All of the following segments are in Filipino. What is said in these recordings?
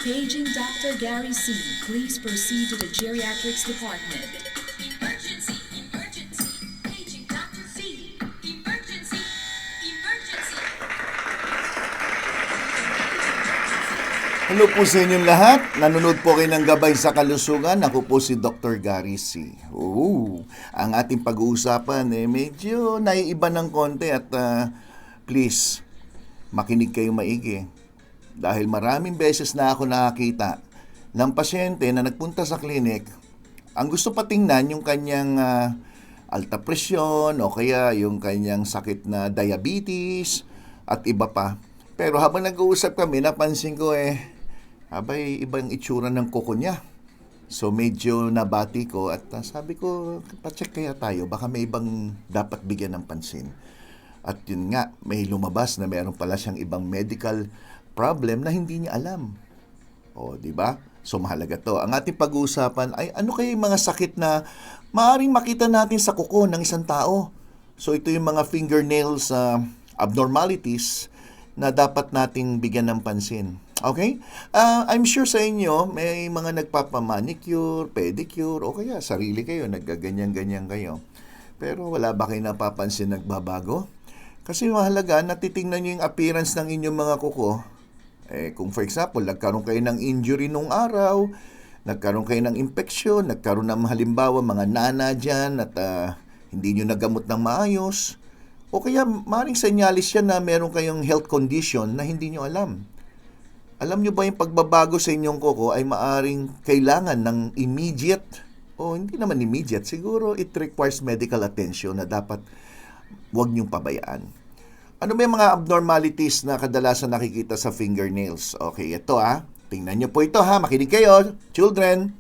Paging Dr. Gary C. Please proceed to the geriatrics department. Emergency! Emergency! Paging Dr. C. Emergency! Emergency! Hello po sa inyong lahat. Nanonood po kayo ng Gabay sa Kalusugan. Ako po si Dr. Gary C. Ang ating pag-uusapan medyo naiiba ng konti at please, makinig kayo maigi. Dahil maraming beses na ako nakakita ng pasyente na nagpunta sa klinik, ang gusto pa tingnan yung kanyang alta presyon o kaya yung kanyang sakit na diabetes at iba pa. Pero habang nag-uusap kami, napansin ko abay, ibang itsura ng kuko niya. So medyo nabati ko at sabi ko, pa-check kaya tayo, baka may ibang dapat bigyan ng pansin. At yun nga, may lumabas na meron pala siyang ibang medical problem na hindi niya alam. O, di ba? So mahalaga to. Ang ating pag-uusapan ay ano kaya yung mga sakit na maaaring makita natin sa kuko ng isang tao. So ito yung mga fingernails abnormalities na dapat nating bigyan ng pansin. Okay? I'm sure sa inyo, may mga nagpapamanicure, pedicure, o kaya sarili kayo, naggaganyan-ganyan kayo. Pero wala ba kayo napapansin nagbabago? Kasi mahalaga, natitingnan nyo yung appearance ng inyong mga kuko. Kung for example, nagkaroon kayo ng injury nung araw, nagkaroon kayo ng infection, nagkaroon ng halimbawa mga nana dyan at hindi nyo nagamot ng maayos, o kaya maaaring senyalis yan na meron kayong health condition na hindi nyo alam. Alam nyo ba yung pagbabago sa inyong kuko ay maaaring kailangan ng immediate, o hindi naman immediate, siguro it requires medical attention na dapat huwag nyong pabayaan. Ano ba yung mga abnormalities na kadalasan nakikita sa fingernails? Okay, ito tingnan nyo po ito makinig kayo, children.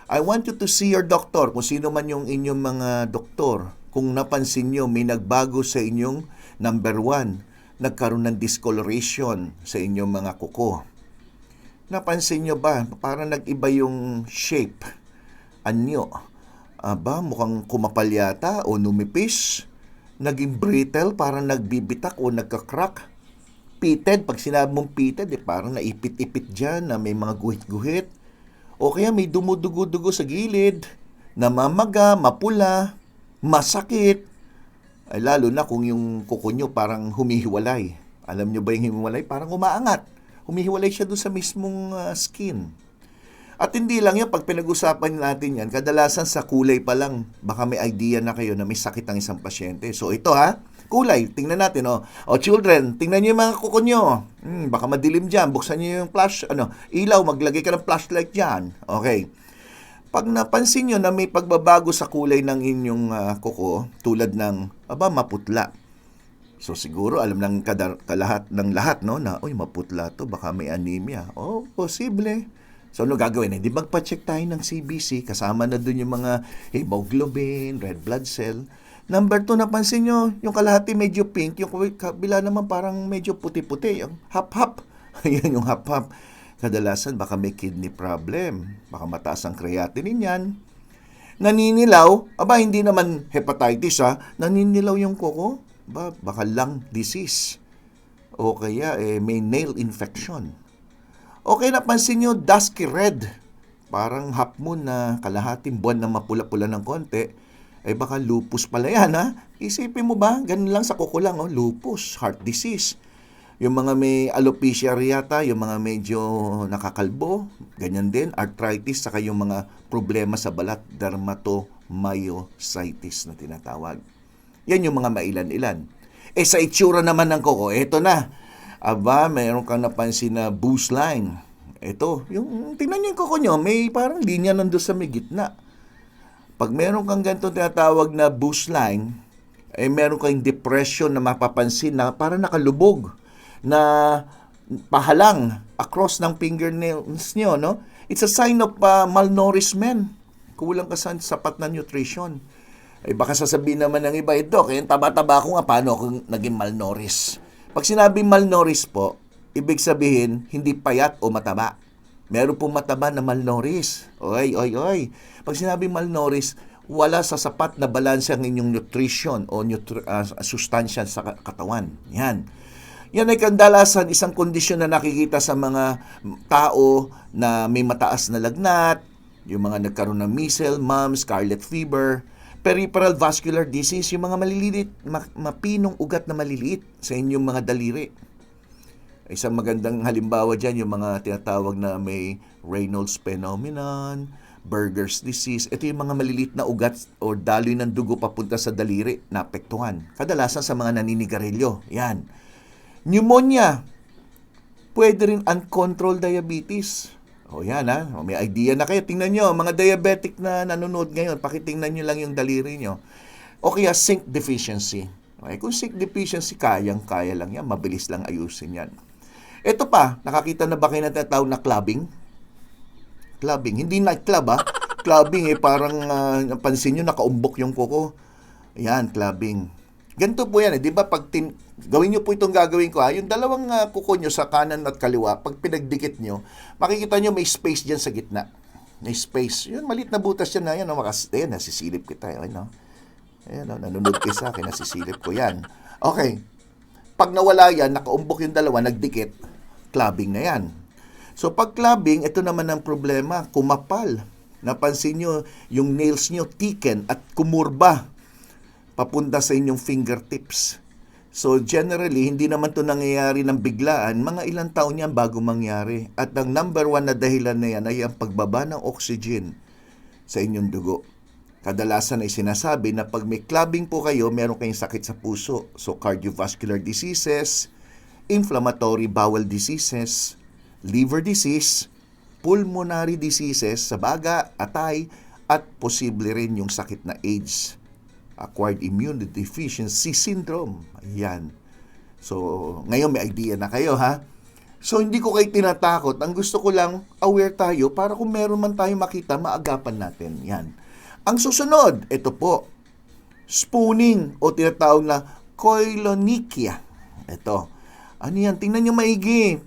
I want you to see your doctor, kung sino man yung inyong mga doktor. Kung napansin nyo, may nagbago sa inyong number 1, nagkaroon ng discoloration sa inyong mga kuko. Napansin nyo ba, parang nag-iba yung shape? Anyo? Mukhang kumapal yata o numipis? Naging brittle, parang nagbibitak o nagka-crack? Pitted, pag sinabi mong pitted, parang naipit-ipit dyan na may mga guhit-guhit. O kaya may dumudugo-dugo sa gilid, namamaga, mapula, masakit. Ay, lalo na kung yung kuko nyo parang humihiwalay. Alam nyo ba yung humihiwalay? Parang umaangat. Humihiwalay siya doon sa mismong skin. At hindi lang yan, pag pinag-usapan natin yan, kadalasan sa kulay pa lang, baka may idea na kayo na may sakit ang isang pasyente. So ito kulay, tingnan natin. Children, tingnan nyo yung mga kuko nyo. Baka madilim dyan, buksan nyo yung ilaw, maglagay ka ng flashlight dyan. Okay. Pag napansin nyo na may pagbabago sa kulay ng inyong kuko, tulad ng, maputla. So siguro alam ng lahat no na maputla to, baka may anemia. Posible. So ano gagawin? Di magpa-check tayo ng CBC, kasama na dun yung mga hemoglobin, red blood cell. Number 2, napansin nyo, yung kalahati medyo pink, yung kabila naman parang medyo puti-puti, yung hap-hap. Yan yung hap-hap. Kadalasan baka may kidney problem, baka mataas ang creatinine yan. Naninilaw, hindi naman hepatitis naninilaw yung kuko. Baka lung disease. O kaya may nail infection. Okay, napansin nyo, dusky red. Parang half moon na kalahating buwan na mapula-pula ng konti. Baka lupus pala yan, Isipin mo ba, ganun lang sa kuko lang, lupus, heart disease. Yung mga may alopecia areata, yung mga medyo nakakalbo, ganyan din, arthritis, saka yung mga problema sa balat, dermatomyositis na tinatawag. Yan yung mga mailan-ilan. Sa itsura naman ng kuko, eto na. Mayroon kang napansin na boost line. Ito, yung tingnan niyo yung kuko nyo, may parang linya nandun sa may gitna. Pag meron kang ganito tinatawag na boost line, meron kang depression na mapapansin na parang nakalubog na pahalang across ng fingernails nyo, no? It's a sign of malnourishment. Kulang ka sa sapat na nutrition. Baka sasabihin naman ng iba, kaya taba-taba ko paano ako naging malnourished? Pag sinabing malnourished po, ibig sabihin, hindi payat o mataba. Meron pong mataba na malnourished. Oy. Pag sinabing malnourished, wala sa sapat na balanse ang inyong nutrition o sustansya sa katawan. Yan. Yan ay kadalasan isang kondisyon na nakikita sa mga tao na may mataas na lagnat, yung mga nagkaroon ng measles, mumps, scarlet fever, peripheral vascular disease, yung mga maliliit, mapinong ugat na maliliit sa inyong mga daliri. Isang magandang halimbawa dyan, yung mga tinatawag na may Reynolds phenomenon, Berger's disease. Ito yung mga maliliit na ugat o daloy ng dugo papunta sa daliri na apektuhan. Kadalasan sa mga naninigarilyo. Yan. Pneumonia. Pwede rin uncontrolled diabetes. O yan ha, may idea na kayo. Tingnan nyo, mga diabetic na nanonood ngayon, pakitingnan nyo lang yung daliri nyo. O kaya zinc deficiency. Okay, kung zinc deficiency, kaya lang yan. Mabilis lang ayusin yan. Ito pa, nakakita na ba kayo na tinatawag na clubbing? Clubbing, hindi nightclub ha. Clubbing parang napansin nyo, nakaumbok yung kuko. Yan, clubbing. Ganito po yan di ba? Gawin nyo po itong gagawin ko ha. Yung dalawang kuko nyo sa kanan at kaliwa, pag pinagdikit nyo, makikita nyo may space dyan sa gitna. May space. Yun, maliit na butas yan na yan. Ayan, nasisilip kita. Ayan, nanonood kayo sa akin, nasisilip ko yan. Okay. Pag nawala yan, nakaumbok yung dalawa, nagdikit, clubbing na yan. So pag clubbing, ito naman ang problema, kumapal. Napansin nyo, yung nails nyo thicken at kumurba papunta sa inyong fingertips. So generally, hindi naman to nangyayari ng biglaan, mga ilang taon yan bago mangyari. At ang number one na dahilan na yan ay ang pagbaba ng oxygen sa inyong dugo. Kadalasan ay sinasabi na pag may clubbing po kayo, meron kayong sakit sa puso. So cardiovascular diseases, inflammatory bowel diseases, liver disease, pulmonary diseases sa baga, atay, at posible rin yung sakit na AIDS, acquired immunity deficiency syndrome. Ayan. So, ngayon may idea na kayo ha. So, hindi ko kayo tinatakot. Ang gusto ko lang, aware tayo para kung meron man tayo makita, maagapan natin. Yan. Ang susunod, ito po, spooning o tinatawag na koilonychia. Ito. Ano yan? Tingnan nyo maigi.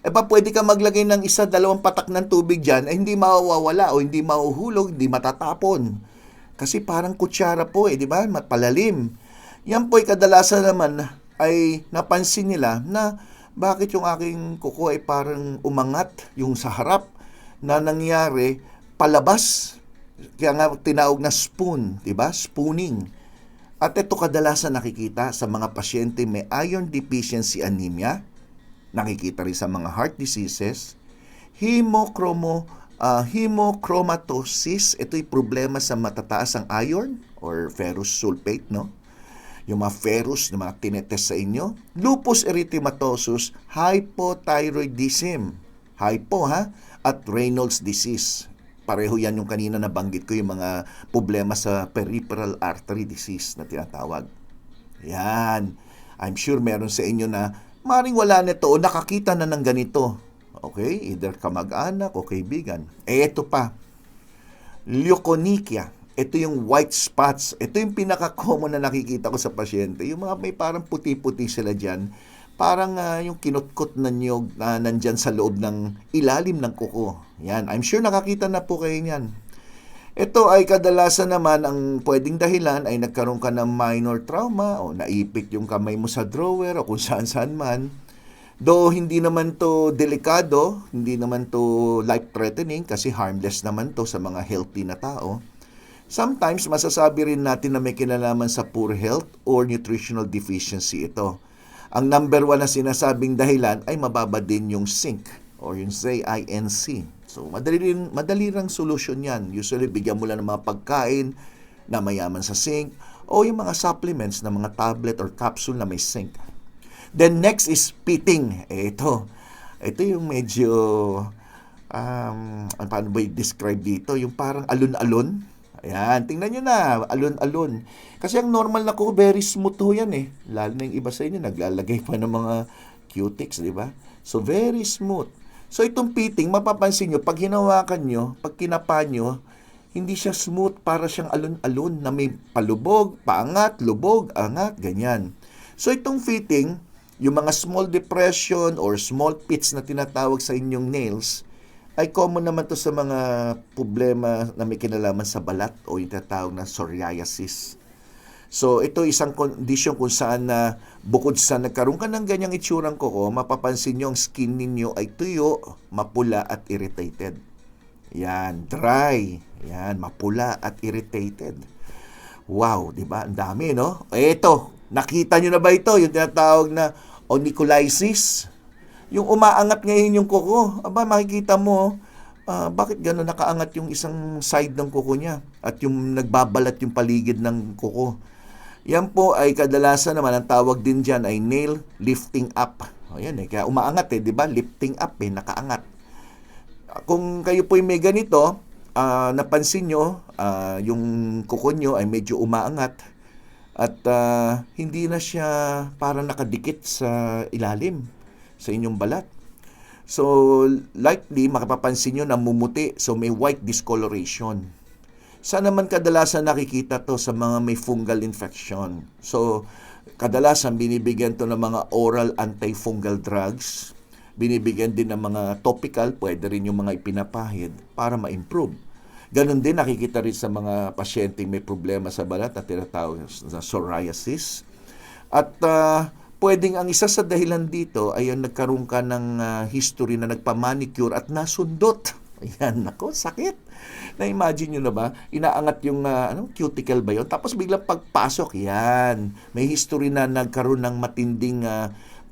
Pwede ka maglagay ng 1-2 patak ng tubig dyan, hindi mawawala o hindi mahuhulog, hindi matatapon. Kasi parang kutsara po di ba? Palalim. Yan po ay kadalasan naman ay napansin nila na bakit yung aking kuko ay parang umangat yung sa harap na nangyari palabas. Kaya nga tinawag na spoon, di ba? Spooning. At ito kadalasan nakikita sa mga pasyente may iron deficiency anemia, nakikita rin sa mga heart diseases, hemochromatosis, ito'y problema sa matataas ang iron or ferrous sulfate, no? Yung mga ferrous na mga tinetest sa inyo. Lupus erythematosus, hypothyroidism, hypo at Reynolds disease. Pareho yan yung kanina nabanggit ko, yung mga problema sa peripheral artery disease na tinatawag. Yan. I'm sure meron sa inyo na maring wala nito o nakakita na ng ganito. Okay? Either kamag-anak o kaibigan. Ito pa. Leukonychia. Ito yung white spots. Ito yung pinaka-common na nakikita ko sa pasyente. Yung mga may parang puti-puti sila dyan. Parang yung kinutkot na niyog na nandyan sa loob ng ilalim ng kuko. Yan. I'm sure nakakita na po kayo yan. Ito ay kadalasan naman ang pwedeng dahilan ay nagkaroon ka ng minor trauma o naipit yung kamay mo sa drawer o kung saan-saan man. Though hindi naman to delikado, hindi naman to life-threatening kasi harmless naman to sa mga healthy na tao. Sometimes masasabi rin natin na may kinalaman sa poor health or nutritional deficiency ito. Ang number one na sinasabing dahilan ay mababa din yung zinc or yung ZINC. So, madali lang solusyon yan. Usually, bigyan mo lang ng mga pagkain na mayaman sa zinc o yung mga supplements na mga tablet or capsule na may zinc. Then, next is pitting. Ito yung medyo, paano ba i-describe dito? Yung parang alon-alon. Ayan, tingnan nyo na, alon-alon. Kasi ang normal na ko, very smooth ho yan Lalo na yung iba sa inyo, naglalagay pa ng mga cutics, di ba? So, very smooth. So, itong pitting, mapapansin nyo, pag hinawakan nyo, pag kinapa nyo, hindi siya smooth, para siyang alon-alon na may palubog, paangat, lubog, angat, ganyan. So, itong fitting, yung mga small depression or small pits na tinatawag sa inyong nails, ay common naman to sa mga problema na may kinalaman sa balat o yung tinatawag na psoriasis. So ito isang kondisyon kung saan na bukod sa nagkaroon ka ng ganyang itsurang kuko, mapapansin nyo ang skin ninyo ay tuyo, mapula at irritated. Yan, dry. Yan, mapula at irritated. Wow, di ba? Ang dami, no? Ito, nakita nyo na ba ito? Yung tinatawag na onycholysis. Yung umaangat ngayon yung kuko. Aba, makikita mo, bakit gano'n nakaangat yung isang side ng kuko niya at yung nagbabalat yung paligid ng kuko. Yan po ay kadalasan naman, ang tawag din dyan ay nail lifting up. O yan kaya umaangat di ba? Lifting up nakaangat. Kung kayo po may ganito, napansin nyo, yung kuko nyo ay medyo umaangat at hindi na siya parang nakadikit sa ilalim sa inyong balat. So, likely, makapapansin nyo namumuti. So, may white discoloration. Saan naman kadalasan nakikita to? Sa mga may fungal infection. So, kadalasan binibigyan to ng mga oral antifungal drugs. Binibigyan din ng mga topical, pwede rin yung mga ipinapahid para ma-improve. Ganon din nakikita rin sa mga pasyenteng may problema sa balat na tinatawag na psoriasis. At pwedeng ang isa sa dahilan dito ay yung nagkaroon ka ng history na nagpa-manicure at nasundot. Ayan, nako, sakit. Na-imagine nyo na ba? Inaangat yung cuticle ba yun? Tapos biglang pagpasok, yan. May history na nagkaroon ng matinding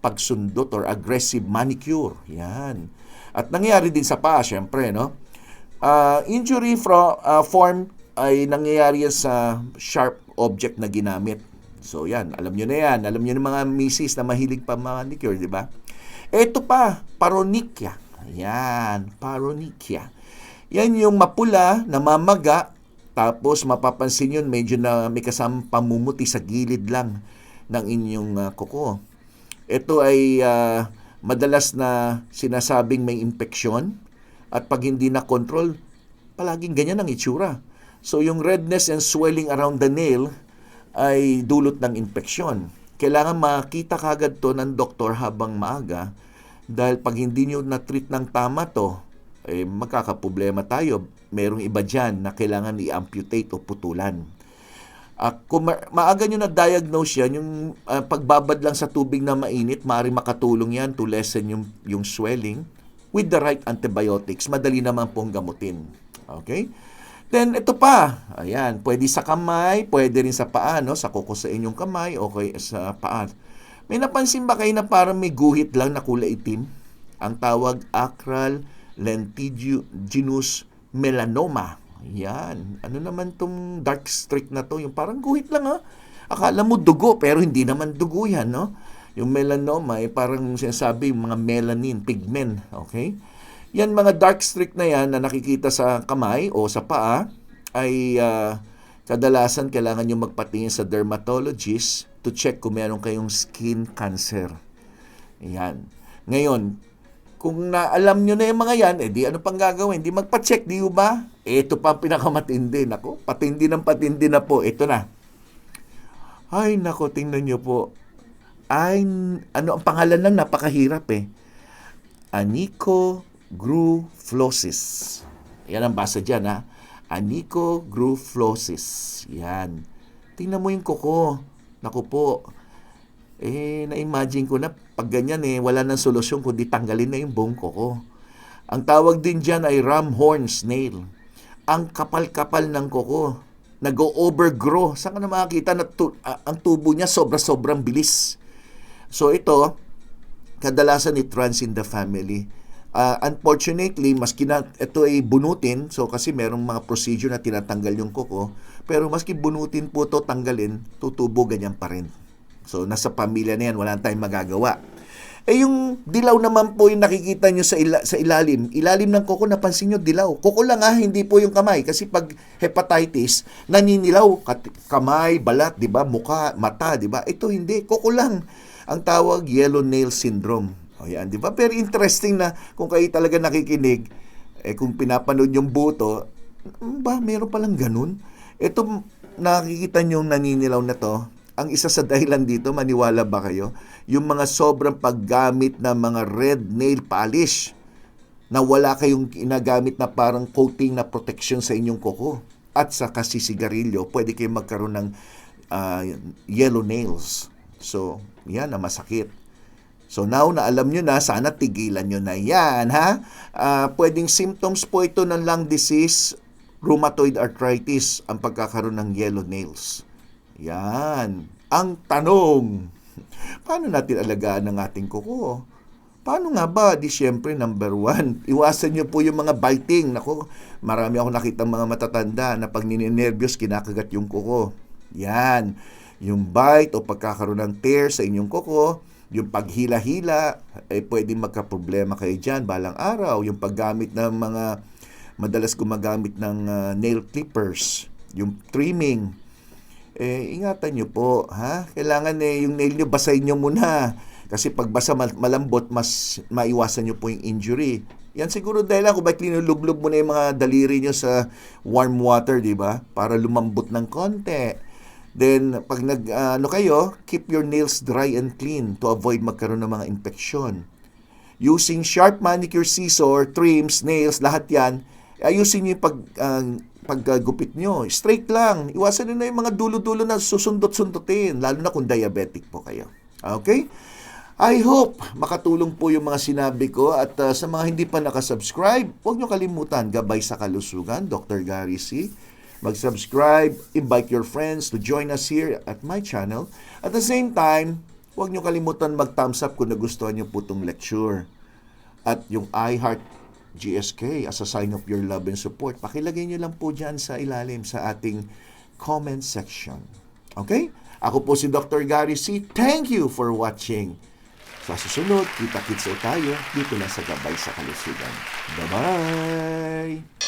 pagsundot or aggressive manicure. Yan. At nangyayari din sa paa, syempre, no? Injury form ay nangyayari sa sharp object na ginamit. So yan, alam nyo na yan. Alam nyo na mga misis na mahilig pa manicure, di ba? Ito pa, paronychia. Yan, paronychia. Yan yung mapula, namamaga, tapos mapapansin yun, medyo na may kasamang pamumuti sa gilid lang ng inyong kuko. Ito ay madalas na sinasabing may impeksyon at pag hindi na control, palaging ganyan ang itsura. So yung redness and swelling around the nail ay dulot ng impeksyon. Kailangan makita kagad to ng doktor habang maaga dahil pag hindi nyo na-treat ng tama to, magkakaproblema tayo. Merong iba dyan na kailangan i-amputate o putulan. Kung maaga nyo na-diagnose yan, yung pagbabad lang sa tubig na mainit, maaari makatulong yan to lessen yung swelling. With the right antibiotics, madali naman pong gamutin. Okay? Then, ito pa. Ayan, pwede sa kamay, pwede rin sa paa, no? Sa kuko sa inyong kamay, okay, sa paa. May napansin ba kayo na parang may guhit lang na kulay itim? Ang tawag acral lentiginous melanoma. Yan. Ano naman tong dark streak na to? Yung parang guhit lang, ha? Akala mo dugo, pero hindi naman dugo yan, no? Yung melanoma, parang sinasabi, mga melanin, pigment, okay? Yan, mga dark streak na yan na nakikita sa kamay o sa paa ay kadalasan kailangan nyo magpatingin sa dermatologist to check kung meron kayong skin cancer. Yan. Ngayon, kung naalam nyo na yung mga yan, di ano pang gagawin? Di magpa-check, di ba? Ito pa ang pinakamatindi. Nako, patindi na po. Ito na. Ay, nako, tingnan nyo po. Ay, ano ang pangalan lang, napakahirap Onychographlosis. Yan ang basa dyan, ha? Onychographlosis. Yan. Tingnan mo yung kuko. Naku po. Na-imagine ko na pag ganyan wala nang solusyon kundi tanggalin na yung buong kuko. Ang tawag din dyan ay ramhorn snail. Ang kapal-kapal ng kuko. Nag-overgrow. Saan ka na makakita na ang tubo niya sobra-sobrang bilis. So ito, kadalasan it runs in the family. Unfortunately, maski na ito ay bunutin, so kasi merong mga procedure na tinatanggal yung kuko, pero maski bunutin po to tanggalin, tutubo ganyan pa rin. So nasa pamilya na yan, wala tayong magagawa. Yung dilaw naman po yung nakikita nyo sa ilalim. Ilalim ng kuko, napansin nyo, dilaw. Kuko lang hindi po yung kamay. Kasi pag hepatitis, naninilaw. Kamay, balat, di ba? Mukha, mata, di ba? Ito hindi, kuko lang. Ang tawag, yellow nail syndrome. O yan, di ba? Pero interesting na kung kayo talaga nakikinig, kung pinapanood yung buto, meron palang ganun. Ito, nakikita nyo yung naninilaw na to. Ang isa sa dahilan dito, maniwala ba kayo? Yung mga sobrang paggamit ng mga red nail polish na wala kayong ginagamit na parang coating na protection sa inyong kuko. At sa kasisigarilyo, pwede kayong magkaroon ng yellow nails. So, yan na masakit. So now na alam nyo na, sana tigilan nyo na yan, ha? Pwedeng symptoms po ito ng lung disease, rheumatoid arthritis, ang pagkakaroon ng yellow nails. Yan. Ang tanong, paano natin alagaan ang ating kuko? Paano nga ba? Di syempre, number 1, iwasan nyo po yung mga biting. Naku, marami ako nakita mga matatanda na pag nininervyos, kinakagat yung kuko. Yan. Yung bite o pagkakaroon ng tear sa inyong kuko, yung paghila-hila, pwedeng magka-problema kayo dyan balang araw. Yung paggamit ng mga, madalas gumagamit ng nail clippers, yung trimming, ingatan nyo po, ha? Kailangan yung nail nyo, basahin nyo muna. Kasi pag basa malambot, mas maiwasan nyo po yung injury. Yan siguro dahil kung bakit linulublob mo na yung mga daliri nyo sa warm water, di ba? Para lumambot ng konti. Then, pag kayo, keep your nails dry and clean to avoid magkaroon ng mga infeksyon. Using sharp manicure scissor, trims, nails, lahat yan, ayusin nyo yung paggupit nyo. Straight lang. Iwasan nyo na yung mga dulo-dulo na susundot-sundutin, lalo na kung diabetic po kayo. Okay? I hope makatulong po yung mga sinabi ko at sa mga hindi pa nakasubscribe, huwag nyo kalimutan, Gabay sa Kalusugan, Dr. Gary C. Mag-subscribe, invite your friends to join us here at my channel. At the same time, huwag nyo kalimutan mag-thumbs up kung nagustuhan nyo po itong lecture. At yung iHeart GSK as a sign of your love and support, pakilagay nyo lang po dyan sa ilalim sa ating comment section. Okay? Ako po si Dr. Gary C. Thank you for watching. Sa susunod, kita-kits tayo dito lang sa Gabay sa Kalusugan. Bye-bye!